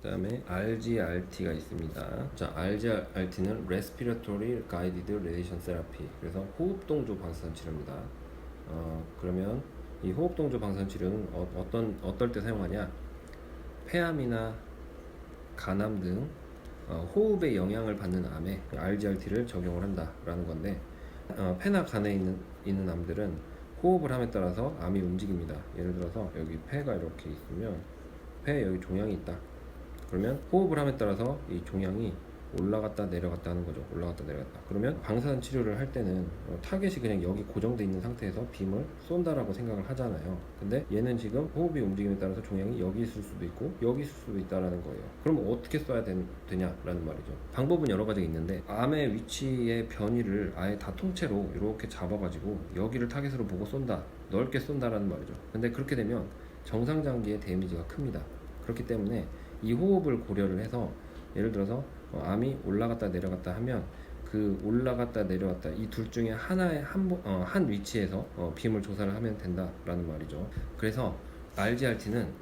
그다음에 RGRT가 있습니다. 자, RGRT는 Respiratory Guided Radiation Therapy. 그래서 호흡동조 방사선 치료입니다. 그러면 이 호흡동조 방사선 치료는 어떨 때 사용하냐? 폐암이나 간암 등 호흡에 영향을 받는 암에 RGRT를 적용을 한다라는 건데, 폐나 간에 있는 암들은 호흡을 함에 따라서 암이 움직입니다. 예를 들어서 여기 폐가 이렇게 있으면 폐에 여기 종양이 있다. 그러면 호흡을 함에 따라서 이 종양이 올라갔다 내려갔다 하는 거죠. 올라갔다 내려갔다. 그러면 방사선 치료를 할 때는 타겟이 그냥 여기 고정되어 있는 상태에서 빔을 쏜다라고 생각을 하잖아요. 근데 얘는 지금 호흡이 움직임에 따라서 종양이 여기 있을 수도 있고 여기 있을 수도 있다라는 거예요. 그럼 어떻게 쏴야 되냐라는 말이죠. 방법은 여러 가지가 있는데, 암의 위치의 변이를 아예 다 통째로 이렇게 잡아가지고 여기를 타겟으로 보고 쏜다, 넓게 쏜다라는 말이죠. 근데 그렇게 되면 정상장기의 데미지가 큽니다. 그렇기 때문에 이 호흡을 고려를 해서, 예를 들어서 암이 올라갔다 내려갔다 하면 그 올라갔다 내려갔다 이 둘 중에 하나의 한 위치에서 빔을 조사를 하면 된다라는 말이죠. 그래서 RGRT는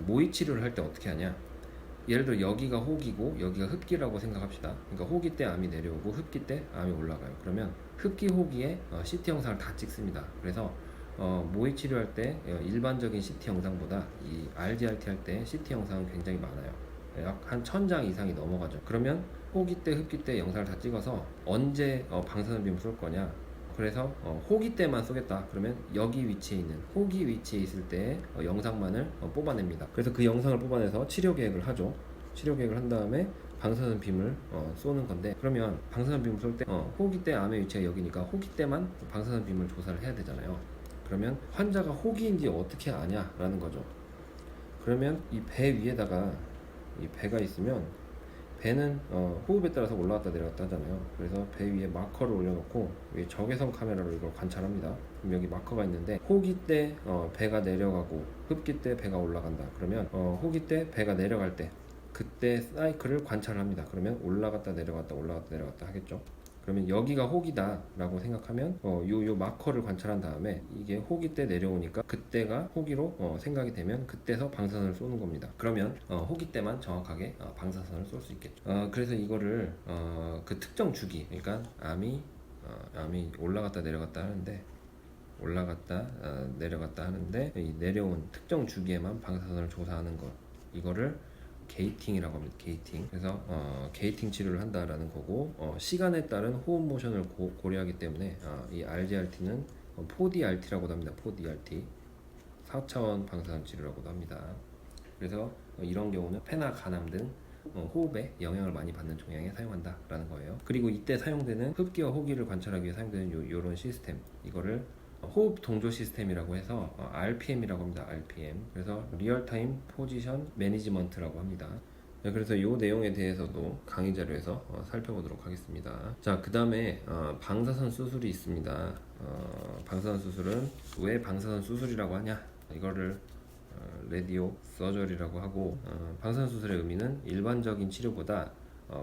모의 치료를 할 때 어떻게 하냐? 예를 들어 여기가 혹이고 여기가 흡기라고 생각합시다. 그러니까 호기 때 암이 내려오고 흡기 때 암이 올라가요. 그러면 흡기 호기에 CT 영상을 다 찍습니다. 그래서 모의 치료할 때 일반적인 CT 영상보다 이 RGRT 할 때 CT 영상은 굉장히 많아요. 약 한 1000장 이상이 넘어가죠. 그러면 호기 때 흡기 때 영상을 다 찍어서 언제 방사선 빔을 쏠 거냐, 그래서 호기 때만 쏘겠다. 그러면 여기 위치에 있는 호기 위치에 있을 때 영상만을 뽑아냅니다. 그래서 그 영상을 뽑아내서 치료 계획을 하죠. 치료 계획을 한 다음에 방사선 빔을 쏘는 건데, 그러면 방사선 빔을 쏠 때 호기 때 암의 위치가 여기니까 호기 때만 방사선 빔을 조사를 해야 되잖아요. 그러면 환자가 호기인지 어떻게 아냐라는 거죠. 그러면 이 배 위에다가 이 배가 있으면 배는 호흡에 따라서 올라갔다 내려갔다 하잖아요. 그래서 배 위에 마커를 올려놓고 위에 적외선 카메라로 이걸 관찰합니다. 그럼 여기 마커가 있는데, 호기 때 배가 내려가고 흡기 때 배가 올라간다. 그러면 호기 때 배가 내려갈 때 그때 사이클을 관찰합니다. 그러면 올라갔다 내려갔다 올라갔다 내려갔다 하겠죠. 그러면 여기가 호기다 라고 생각하면 요 마커를 관찰한 다음에 이게 호기 때 내려오니까 그때가 호기로 생각이 되면 그때서 방사선을 쏘는 겁니다. 그러면 호기 때만 정확하게 방사선을 쏠 수 있겠죠. 그래서 이거를 그 특정 주기, 그러니까 암이 올라갔다 내려갔다 하는데, 내려갔다 하는데 이 내려온 특정 주기에만 방사선을 조사하는 것, 이거를 게이팅이라고 합니다. 게이팅. 그래서 게이팅 치료를 한다라는 거고, 시간에 따른 호흡 모션을 고려하기 때문에 이 RGRT는 4DRT라고도 합니다. 4DRT, 4차원 방사선 치료라고도 합니다. 그래서 이런 경우는 폐나 간암 등 호흡에 영향을 많이 받는 종양에 사용한다라는 거예요. 그리고 이때 사용되는 흡기와 호기를 관찰하기 위해 사용되는 요런 시스템, 이거를 호흡 동조 시스템이라고 해서 RPM이라고 합니다. RPM. 그래서 리얼타임 포지션 매니지먼트라고 합니다. 네, 그래서 이 내용에 대해서도 강의 자료에서 살펴보도록 하겠습니다. 자, 그 다음에 방사선 수술이 있습니다. 방사선 수술은 왜 방사선 수술이라고 하냐? 이거를 레디오 서저리라고 하고, 방사선 수술의 의미는 일반적인 치료보다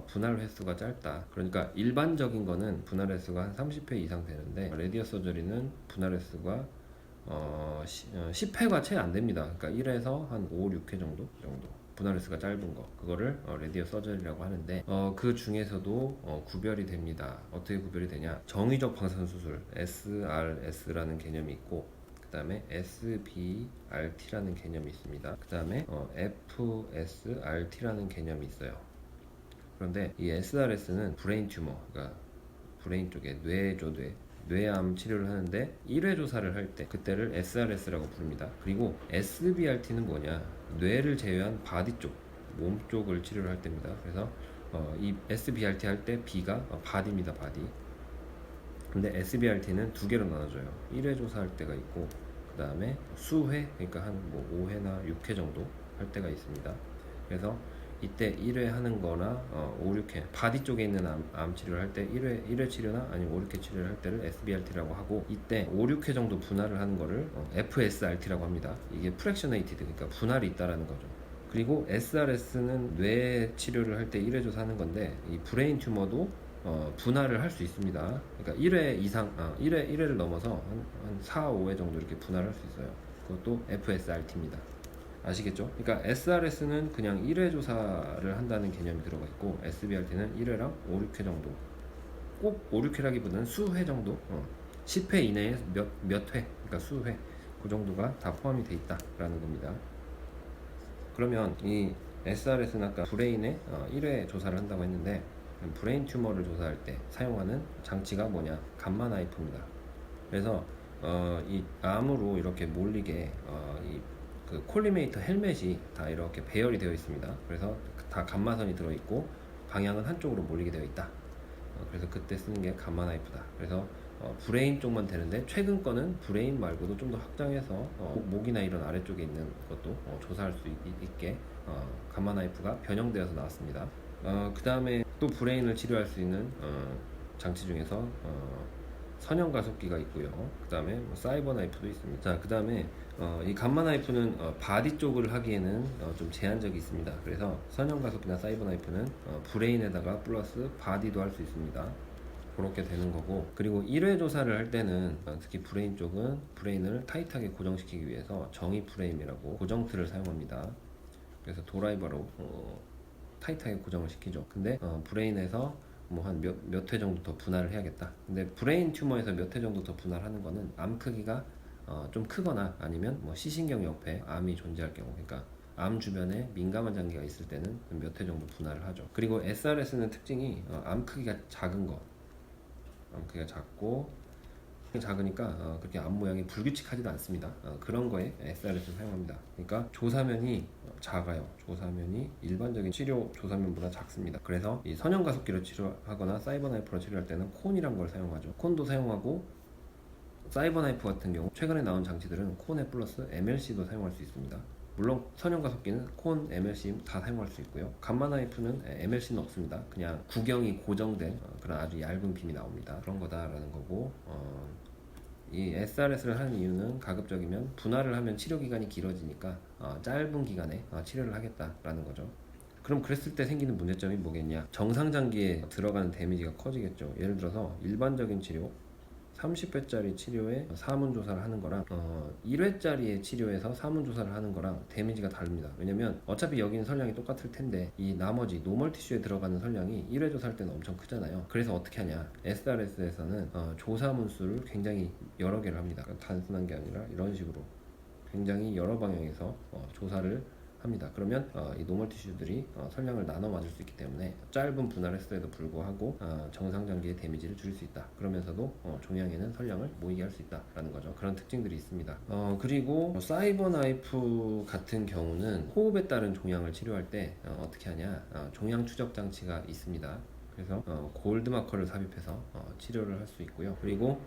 분할 횟수가 짧다. 그러니까 일반적인 거는 분할 횟수가 한 30회 이상 되는데, 레디오 서저리는 분할 횟수가 10회가 채 안 됩니다. 그러니까 1에서 한 5, 6회 정도 분할 횟수가 짧은 거, 그거를 레디오 서저리라고 하는데, 그 중에서도 구별이 됩니다. 어떻게 구별이 되냐? 정의적 방사선 수술 SRS라는 개념이 있고, 그 다음에 SBRT라는 개념이 있습니다. 그 다음에 FSRT라는 개념이 있어요. 그런데 이 SRS는 브레인 튜머, 그러니까 브레인 쪽에 뇌암 치료를 하는데 1회 조사를 할 때 그때를 SRS라고 부릅니다. 그리고 SBRT는 뭐냐? 뇌를 제외한 바디 쪽, 몸 쪽을 치료를 할 때입니다. 그래서 이 SBRT 할 때 B가 바디입니다. 바디. 근데 SBRT는 두 개로 나눠져요. 1회 조사할 때가 있고, 그 다음에 수회, 그러니까 한 5회나 6회 정도 할 때가 있습니다. 그래서 이때 1회 하는 거나 5, 6회 바디 쪽에 있는 암 치료를 할 때 1회 치료나 아니면 5, 6회 치료를 할 때를 SBRT라고 하고, 이때 5, 6회 정도 분할을 하는 거를 FSRT라고 합니다. 이게 프랙셔네이티드, 그러니까 분할이 있다라는 거죠. 그리고 SRS는 뇌 치료를 할 때 1회 조사하는 건데, 이 브레인 튜머도 분할을 할 수 있습니다. 그러니까 1회 이상, 1회를 넘어서 한 4, 5회 정도 이렇게 분할할 수 있어요. 그것도 FSRT입니다. 아시겠죠? 그러니까 SRS는 그냥 1회 조사를 한다는 개념이 들어가 있고 SBRT는 1회랑 5, 6회 정도, 꼭 5, 6회라기보다는 수회 정도, 10회 이내에 몇 회, 그러니까 수회, 그 정도가 다 포함이 돼 있다라는 겁니다. 그러면 이 SRS는 아까 브레인의 1회 조사를 한다고 했는데, 브레인 튜머를 조사할 때 사용하는 장치가 뭐냐? 감마 나이프입니다. 그래서 이 암으로 이렇게 몰리게 그 콜리메이터 헬멧이 다 이렇게 배열이 되어 있습니다. 그래서 다 감마선이 들어있고 방향은 한쪽으로 몰리게 되어 있다. 그래서 그때 쓰는 게 감마 나이프다. 그래서 브레인 쪽만 되는데, 최근 거는 브레인 말고도 좀 더 확장해서 목이나 이런 아래쪽에 있는 것도 조사할 수 있게 감마 나이프가 변형되어서 나왔습니다. 그 다음에 또 브레인을 치료할 수 있는 장치 중에서 선형 가속기가 있고요. 그 다음에 사이버 나이프도 있습니다. 자, 그 다음에 이 감마 나이프는 바디 쪽을 하기에는 좀 제한적이 있습니다. 그래서 선형 가속기나 사이버 나이프는 브레인에다가 플러스 바디도 할 수 있습니다. 그렇게 되는 거고, 그리고 1회 조사를 할 때는 특히 브레인 쪽은 브레인을 타이트하게 고정시키기 위해서 정의 프레임이라고 고정틀을 사용합니다. 그래서 도라이버로 타이트하게 고정을 시키죠. 근데 브레인에서 뭐 한 몇 회 정도 더 분할을 해야겠다. 근데 브레인 튜머에서 몇 회 정도 더 분할하는 거는 암 크기가 좀 크거나 아니면 뭐 시신경 옆에 암이 존재할 경우, 그러니까 암 주변에 민감한 장기가 있을 때는 몇 회 정도 분할을 하죠. 그리고 SRS는 특징이 암 크기가 작은 거, 암 크기가 작고 작으니까 그렇게 암 모양이 불규칙하지도 않습니다. 그런 거에 SRS를 사용합니다. 그러니까 조사면이 작아요. 조사면이 일반적인 치료 조사면보다 작습니다. 그래서 이 선형 가속기로 치료하거나 사이버 나이프로 치료할 때는 콘이란 걸 사용하죠. 콘도 사용하고, 사이버 나이프 같은 경우 최근에 나온 장치들은 콘에 플러스 MLC도 사용할 수 있습니다. 물론 선형 가속기는 콘, MLC 다 사용할 수 있고요. 감마 나이프는 MLC는 없습니다. 그냥 구경이 고정된 그런 아주 얇은 빔이 나옵니다. 그런 거다라는 거고, 이 SRS를 하는 이유는 가급적이면 분할을 하면 치료 기간이 길어지니까 짧은 기간에 치료를 하겠다라는 거죠. 그럼 그랬을 때 생기는 문제점이 뭐겠냐? 정상 장기에 들어가는 데미지가 커지겠죠. 예를 들어서 일반적인 치료 30회짜리 치료에 사문조사를 하는 거랑 1회짜리의 치료에서 사문조사를 하는 거랑 데미지가 다릅니다. 왜냐면 어차피 여기는 설량이 똑같을 텐데 이 나머지 노멀 티슈에 들어가는 설량이 1회 조사할 때는 엄청 크잖아요. 그래서 어떻게 하냐? SRS에서는 조사문 수를 굉장히 여러 개를 합니다. 그러니까 단순한 게 아니라 이런 식으로 굉장히 여러 방향에서 조사를 합니다. 그러면 이 노멀 티슈들이 설량을 나눠 맞을 수 있기 때문에 짧은 분할 횟수에도 불구하고 정상 장기의 데미지를 줄일 수 있다. 그러면서도 종양에는 설량을 모이게 할 수 있다라는 거죠. 그런 특징들이 있습니다. 그리고 사이버 나이프 같은 경우는 호흡에 따른 종양을 치료할 때 어떻게 하냐? 종양 추적 장치가 있습니다. 그래서 골드 마커를 삽입해서 치료를 할 수 있고요. 그리고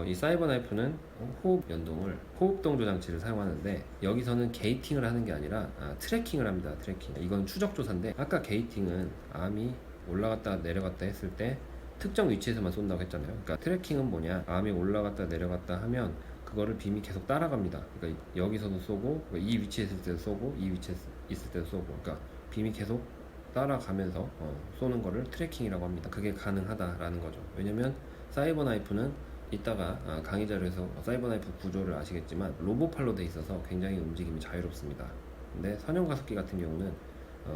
이 사이버 나이프는 호흡 연동을, 호흡동 조장치를 사용하는데, 여기서는 게이팅을 하는 게 아니라 트래킹을 합니다. 트래킹. 이건 추적 조사인데, 아까 게이팅은 암이 올라갔다 내려갔다 했을 때 특정 위치에서만 쏜다고 했잖아요. 그러니까 트래킹은 뭐냐? 암이 올라갔다 내려갔다 하면 그거를 빔이 계속 따라갑니다. 그러니까 여기서도 쏘고, 이 위치에 있을 때도 쏘고, 이 위치에 있을 때도 쏘고, 그러니까 빔이 계속 따라가면서 쏘는 거를 트래킹이라고 합니다. 그게 가능하다라는 거죠. 왜냐면 사이버 나이프는 이따가 강의 자료에서 사이버 나이프 구조를 아시겠지만 로보팔로 돼 있어서 굉장히 움직임이 자유롭습니다. 근데 선형 가속기 같은 경우는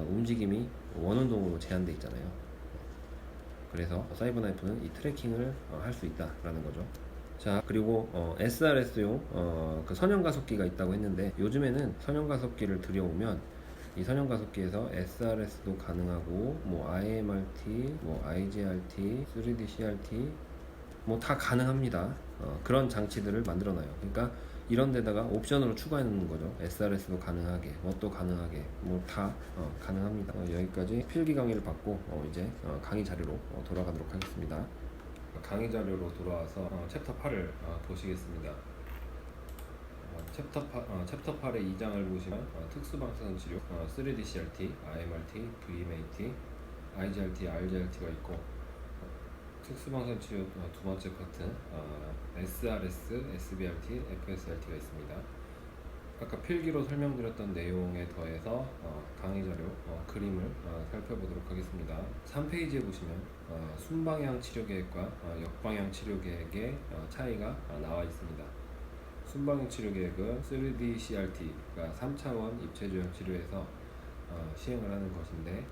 움직임이 원운동으로 제한돼 있잖아요. 그래서 사이버 나이프는 이 트래킹을 할 수 있다라는 거죠. 자, 그리고 SRS용 그 선형 가속기가 있다고 했는데, 요즘에는 선형 가속기를 들여오면 이 선형 가속기에서 SRS도 가능하고, 뭐 IMRT, 뭐 IGRT, 3D CRT 뭐 다 가능합니다. 그런 장치들을 만들어놔요. 그러니까 이런 데다가 옵션으로 추가해 놓는 거죠. SRS도 가능하게, 뭣도 가능하게, 뭐 다 가능합니다. 여기까지 필기 강의를 받고 이제 강의 자료로 돌아가도록 하겠습니다. 강의 자료로 돌아와서 챕터 8을 보시겠습니다. 챕터 8의 2장을 보시면 특수방사선 치료, 3D CRT, IMRT, VMAT, IGRT, RGRT가 있고, 특수방사선 치료 두 번째 파트 SRS, SBRT, FSRT가 있습니다. 아까 필기로 설명드렸던 내용에 더해서 강의 자료 그림을 살펴보도록 하겠습니다. 3페이지에 보시면 순방향 치료계획과 역방향 치료계획의 차이가 나와 있습니다. 순방향 치료 계획은 3D CRT가 3차원 입체조형 치료에서 시행을 하는 것인데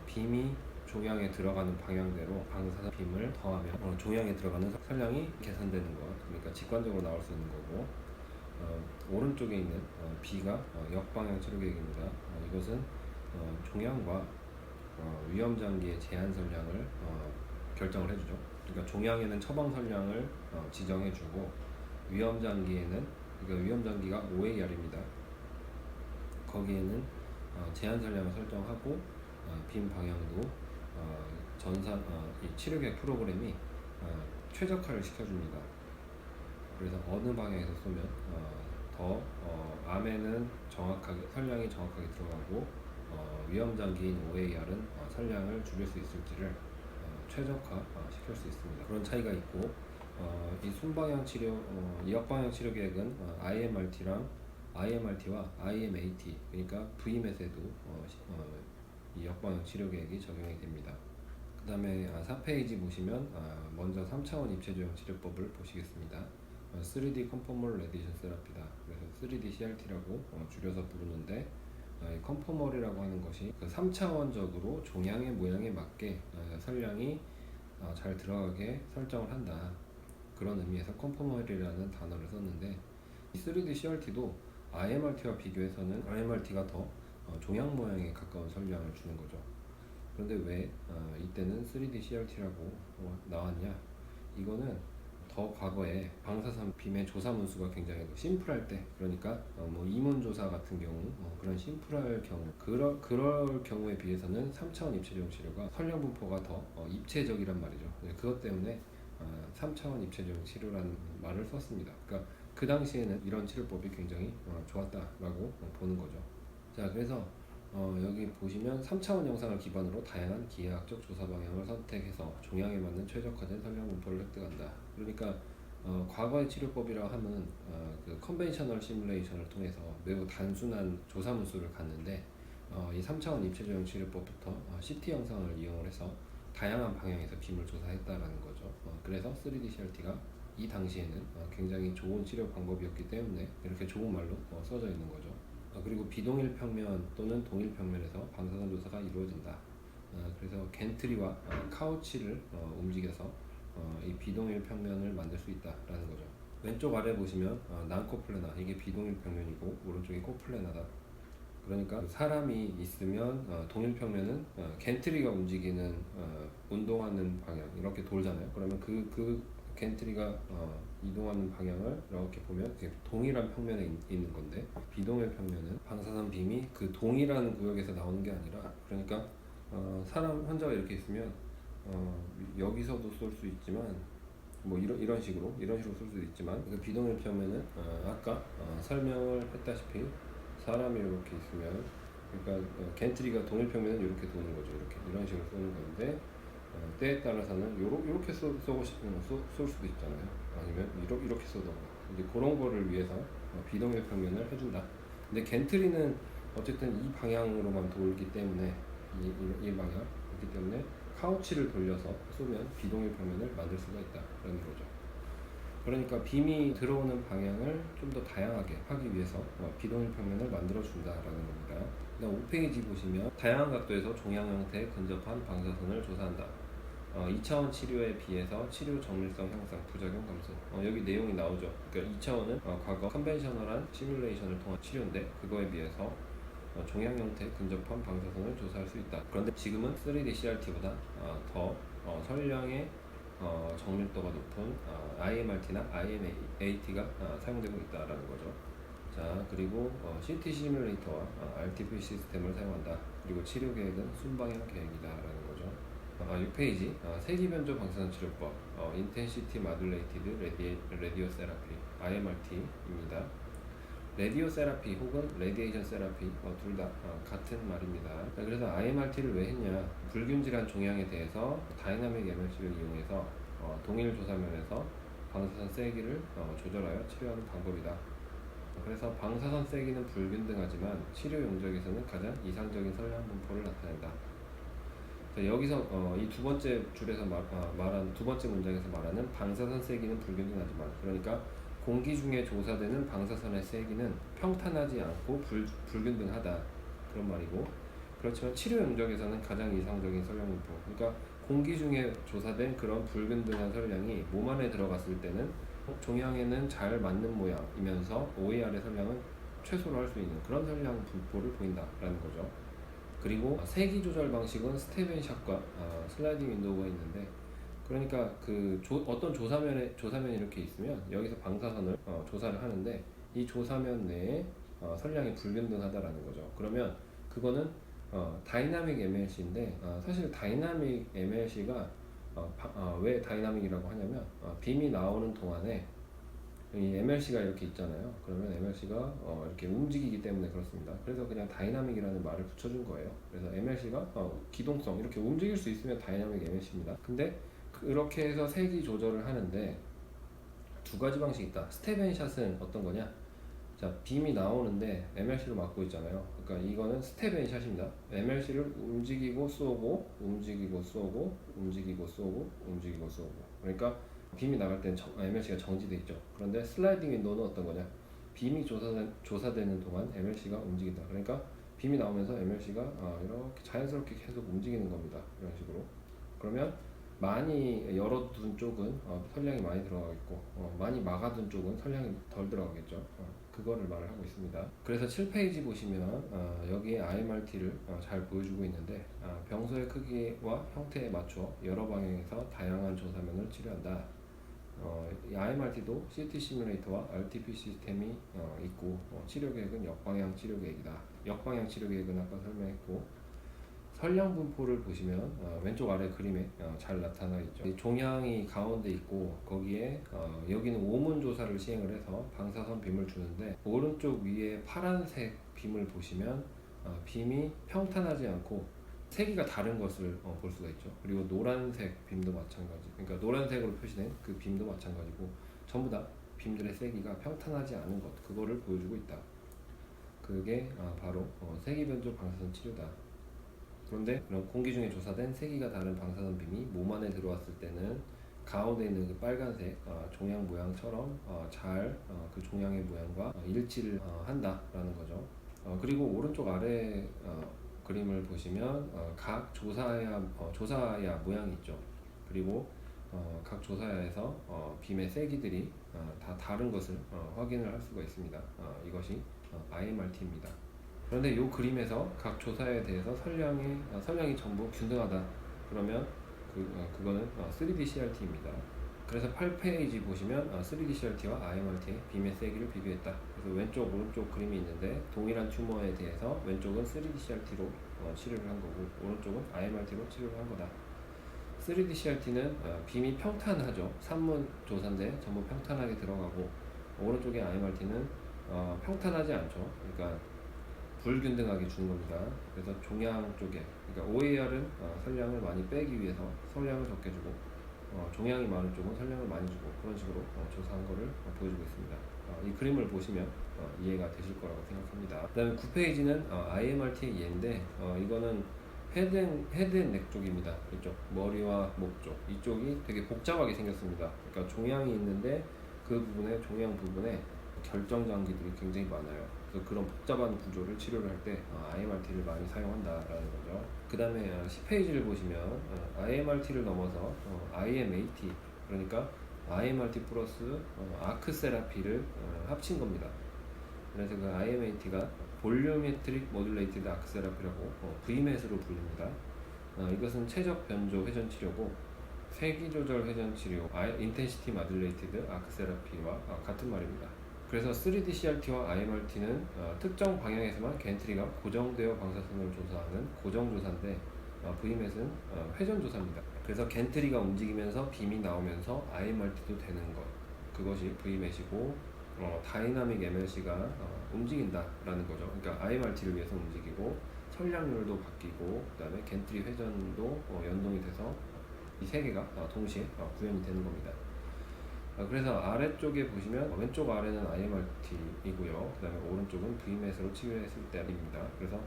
빔이 종양에 들어가는 방향대로 방사선 빔을 더하면 종양에 들어가는 설량이 계산되는 것. 그러니까 직관적으로 나올 수 있는 거고, 오른쪽에 있는 B가 역방향 치료 계획입니다. 이것은 종양과 위험 장기의 제한 설량을 결정을 해주죠. 그러니까 종양에는 처방 설량을 지정해주고, 위험 장기에는, 그러니까 위험 장기가 OAR입니다. 거기에는 제한 설량을 설정하고 빔 방향도 이 치료 계획 프로그램이 최적화를 시켜줍니다. 그래서 어느 방향에서 쏘면 더 암에는 정확하게 설량이 정확하게 들어가고 위험 장기인 OAR은 설량을 줄일 수 있을지를 최적화 시킬 수 있습니다. 그런 차이가 있고, 이 순방향 치료, 이 역방향 치료 계획은 IMRT와 IMAT, 그러니까 VMS에도 이 역방향 치료 계획이 적용이 됩니다. 그 다음에 4페이지 보시면 먼저 3차원 입체조형 치료법을 보시겠습니다. 3D 컨포멀 레디션 세라피다. 그래서 3D CRT라고 줄여서 부르는데, 이 컨포멀이라고 하는 것이 그 3차원적으로 종양의 모양에 맞게 설량이 잘 들어가게 설정을 한다. 그런 의미에서 컨포멀이라는 단어를 썼는데, 이 3D CRT도 IMRT와 비교해서는 IMRT가 더 종양 모양에 가까운 설량을 주는 거죠. 그런데 왜 이때는 3D CRT라고 나왔냐? 이거는 더 과거에 방사선 빔의 조사 문수가 굉장히 심플할 때, 그러니까 뭐 이문조사 같은 경우 그런 심플할 경우, 그럴 경우에 비해서는 3차원 입체조형 치료가 설량 분포가 더 입체적이란 말이죠. 그것 때문에 3차원 입체조형 치료라는 말을 썼습니다. 그러니까 그 당시에는 이런 치료법이 굉장히 좋았다라고 보는 거죠. 자, 그래서 여기 보시면 3차원 영상을 기반으로 다양한 기하학적 조사 방향을 선택해서 종양에 맞는 최적화된 설량 분포를 획득한다. 그러니까 과거의 치료법이라 하면 그 컨벤셔널 시뮬레이션을 통해서 매우 단순한 조사 문수를 갔는데, 이 3차원 입체조형 치료법부터 CT 영상을 이용을 해서 다양한 방향에서 빔을 조사했다라는 거죠. 그래서 3D CRT가 이 당시에는 굉장히 좋은 치료 방법이었기 때문에 이렇게 좋은 말로 써져 있는 거죠. 그리고 비동일 평면 또는 동일 평면에서 방사선 조사가 이루어진다. 그래서 겐트리와 카우치를 움직여서 이 비동일 평면을 만들 수 있다라는 거죠. 왼쪽 아래 보시면 난코플래나, 이게 비동일 평면이고 오른쪽이 코플래나다. 그러니까 사람이 있으면 동일 평면은 겐트리가 움직이는 운동하는 방향 이렇게 돌잖아요. 그러면 그 겐트리가 이동하는 방향을 이렇게 보면 동일한 평면에 있는 건데, 비동일 평면은 방사선 빔이 그 동일한 구역에서 나오는 게 아니라, 그러니까 사람 환자가 이렇게 있으면 여기서도 쏠 수 있지만 뭐 이런 식으로 쏠 수도 있지만, 그 비동일 평면은 아까 설명을 했다시피 사람이 이렇게 있으면, 그러니까 겐트리가 동일 평면은 이렇게 도는 거죠. 이런 식으로 쏘는 건데, 때에 따라서는 요렇게 쏘고 싶으면 쏠 수도 있잖아요. 아니면 이렇게 쏘던가. 이제 그런 거를 위해서 비동일 평면을 해준다. 근데 겐트리는 어쨌든 이 방향으로만 돌기 때문에 이 방향이기 때문에 카우치를 돌려서 쏘면 비동일 평면을 만들 수가 있다라는 거죠. 그러니까 빔이 들어오는 방향을 좀 더 다양하게 하기 위해서 비동일 평면을 만들어 준다라는 겁니다. 그다음 5페이지 보시면 다양한 각도에서 종양 형태에 근접한 방사선을 조사한다. 2차원 치료에 비해서 치료 정밀성 향상, 부작용 감소. 여기 내용이 나오죠. 그러니까 2차원은 과거 컨벤셔널한 시뮬레이션을 통한 치료인데, 그거에 비해서 종양 형태에 근접한 방사선을 조사할 수 있다. 그런데 지금은 3D CRT보다 더 설량의 정밀도가 높은 IMRT나 IMAT가 사용되고 있다라는 거죠. 자, 그리고 CT 시뮬레이터와 RTP 시스템을 사용한다. 그리고 치료 계획은 순방향 계획이다라는 거죠. 6페이지 세기 변조 방사선 치료법 인텐시티 마듈레이티드 레디오 세라피 IMRT입니다. 레디오 세라피 혹은 레디에이션 세라피 둘 다 같은 말입니다. 그래서 IMRT를 왜 했냐? 불균질한 종양에 대해서 다이나믹 MLC를 이용해서 동일 조사면에서 방사선 세기를 조절하여 치료하는 방법이다. 그래서 방사선 세기는 불균등하지만 치료 용적에서는 가장 이상적인 설량 분포를 나타낸다. 여기서 이 두 번째 줄에서 말한 두 번째 문장에서 말하는 방사선 세기는 불균등하지만, 그러니까 공기 중에 조사되는 방사선의 세기는 평탄하지 않고 불균등하다 그런 말이고, 그렇지만 치료 영역에서는 가장 이상적인 선량 분포, 그러니까 공기 중에 조사된 그런 불균등한 선량이 몸 안에 들어갔을 때는 종양에는 잘 맞는 모양이면서 OAR의 선량은 최소로 할 수 있는 그런 선량 분포를 보인다라는 거죠. 그리고 세기 조절 방식은 스텝앤샷과 슬라이딩 윈도우가 있는데, 그러니까 어떤 조사면이 이렇게 있으면 여기서 방사선을 조사를 하는데, 이 조사면 내에 선량이 불균등하다라는 거죠. 그러면 그거는 다이나믹 MLC인데, 사실 다이나믹 MLC가 왜 다이나믹이라고 하냐면, 빔이 나오는 동안에 이 MLC가 이렇게 있잖아요. 그러면 MLC가 이렇게 움직이기 때문에 그렇습니다. 그래서 그냥 다이나믹이라는 말을 붙여준 거예요. 그래서 MLC가 기동성, 이렇게 움직일 수 있으면 다이나믹 MLC입니다. 근데 그렇게 해서 세기 조절을 하는데 두 가지 방식이 있다. 스텝 앤 샷은 어떤 거냐? 자, 빔이 나오는데 MLC로 막고 있잖아요. 그러니까 이거는 스텝 앤 샷입니다. MLC를 움직이고 쏘고, 움직이고 쏘고, 움직이고 쏘고, 움직이고 쏘고. 그러니까 빔이 나갈 때는 MLC가 정지돼 있죠. 그런데 슬라이딩 윈도우는 어떤 거냐? 빔이 조사되는 동안 MLC가 움직인다. 그러니까 빔이 나오면서 MLC가 이렇게 자연스럽게 계속 움직이는 겁니다. 이런 식으로. 그러면 많이 열어둔 쪽은 선량이 많이 들어가겠고, 많이 막아둔 쪽은 선량이 덜 들어가겠죠. 그거를 말을 하고 있습니다. 그래서 7페이지 보시면 여기에 IMRT를 잘 보여주고 있는데, 병소의 크기와 형태에 맞춰 여러 방향에서 다양한 조사면을 치료한다. 이 IMRT도 CT 시뮬레이터와 RTP 시스템이 있고, 치료 계획은 역방향 치료 계획이다. 역방향 치료 계획은 아까 설명했고, 선량 분포를 보시면 왼쪽 아래 그림에 잘 나타나 있죠. 이 종양이 가운데 있고, 거기에 여기는 오문 조사를 시행을 해서 방사선 빔을 주는데, 오른쪽 위에 파란색 빔을 보시면 빔이 평탄하지 않고 세기가 다른 것을 볼 수가 있죠. 그리고 노란색 빔도 마찬가지. 그러니까 노란색으로 표시된 그 빔도 마찬가지고, 전부 다 빔들의 세기가 평탄하지 않은 것, 그거를 보여주고 있다. 그게 바로 세기 변조 방사선 치료다. 그런데 그런 공기 중에 조사된 세기가 다른 방사선 빔이 몸 안에 들어왔을 때는 가운데 있는 그 빨간색 종양 모양처럼 잘 그 종양의 모양과 일치를 한다라는 거죠. 그리고 오른쪽 아래 그림을 보시면 각 조사야 모양이 있죠. 그리고 각 조사야에서 빔의 세기들이 다 다른 것을 확인을 할 수가 있습니다. 이것이 IMRT입니다. 그런데 이 그림에서 각 조사에 대해서 선량이 전부 균등하다. 그러면 그거는 3D CRT입니다. 그래서 8페이지 보시면 3D CRT와 IMRT의 빔의 세기를 비교했다. 그래서 왼쪽, 오른쪽 그림이 있는데, 동일한 튜머에 대해서 왼쪽은 3D CRT로 치료를 한 거고, 오른쪽은 IMRT로 치료를 한 거다. 3D CRT는 빔이 평탄하죠. 산문 조사인데 전부 평탄하게 들어가고, 오른쪽의 IMRT는 평탄하지 않죠. 그러니까 불균등하게 주는 겁니다. 그래서 종양 쪽에, 그러니까 OAR은 선량을 많이 빼기 위해서 선량을 적게 주고, 종양이 많은 쪽은 선량을 많이 주고, 그런 식으로 조사한 거를 보여주고 있습니다. 이 그림을 보시면 이해가 되실 거라고 생각합니다. 그 다음에 9페이지는 IMRT의 예인데, 이거는 헤드앤넥 쪽입니다. 이쪽 머리와 목 쪽, 이쪽이 되게 복잡하게 생겼습니다. 그러니까 종양이 있는데 그 부분에, 종양 부분에 결정 장기들이 굉장히 많아요. 그래서 그런 복잡한 구조를 치료를 할 때 IMRT를 많이 사용한다라는 거죠. 그 다음에 10페이지를 보시면 IMRT를 넘어서 IMAT, 그러니까 IMRT 플러스 아크 세라피를 합친 겁니다. 그래서 그 IMAT가 볼륨메트릭 모듈레이티드 아크 세라피라고 VMAT으로 불립니다. 이것은 최적 변조 회전 치료고, 세기 조절 회전 치료 인텐시티 모듈레이티드 아크 세라피와 같은 말입니다. 그래서 3D CRT와 IMRT는 특정 방향에서만 겐트리가 고정되어 방사선을 조사하는 고정 조사인데, VMAT은 회전 조사입니다. 그래서 겐트리가 움직이면서 빔이 나오면서 IMRT도 되는 것, 그것이 VMAT이고, 다이나믹 MLC가 움직인다라는 거죠. 그러니까 IMRT를 위해서 움직이고, 선량률도 바뀌고, 그 다음에 겐트리 회전도 연동이 돼서 이 세 개가 동시에 구현이 되는 겁니다. 그래서 아래쪽에 보시면 왼쪽 아래는 IMRT이고요. 그 다음에 오른쪽은 VMAT으로 치료했을 때입니다. 그래서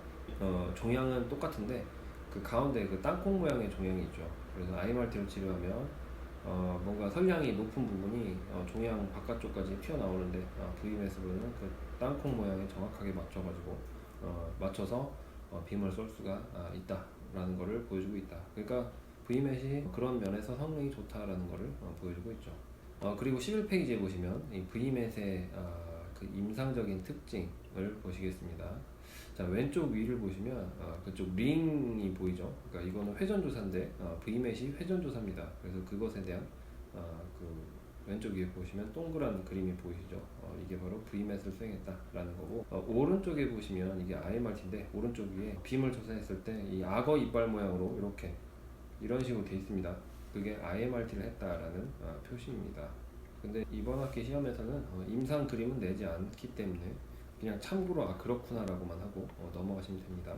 종양은 똑같은데 그 가운데 그 땅콩 모양의 종양이 있죠. 그래서 IMRT로 치료하면 뭔가 선량이 높은 부분이 종양 바깥쪽까지 튀어나오는데 VMS로는 그 땅콩 모양에 정확하게 맞춰서 빔을 쏠 수가 있다라는 것을 보여주고 있다. 그러니까 VMS이 그런 면에서 성능이 좋다라는 것을 보여주고 있죠. 그리고 11페이지에 보시면 이 VMS의 그 임상적인 특징을 보시겠습니다. 자, 왼쪽 위를 보시면 그쪽 링이 보이죠. 그러니까 이거는 회전조사인데 VMS이 회전조사입니다. 그래서 그것에 대한 그 왼쪽 위에 보시면 동그란 그림이 보이시죠. 이게 바로 VMS를 수행했다라는 거고, 오른쪽에 보시면 이게 IMRT인데 오른쪽 위에 빔을 조사했을 때 이 악어 이빨 모양으로 이렇게 이런 식으로 돼 있습니다. 그게 IMRT를 했다라는 표시입니다. 근데 이번 학기 시험에서는 임상 그림은 내지 않기 때문에 그냥 참고로 그렇구나 라고만 하고 넘어가시면 됩니다.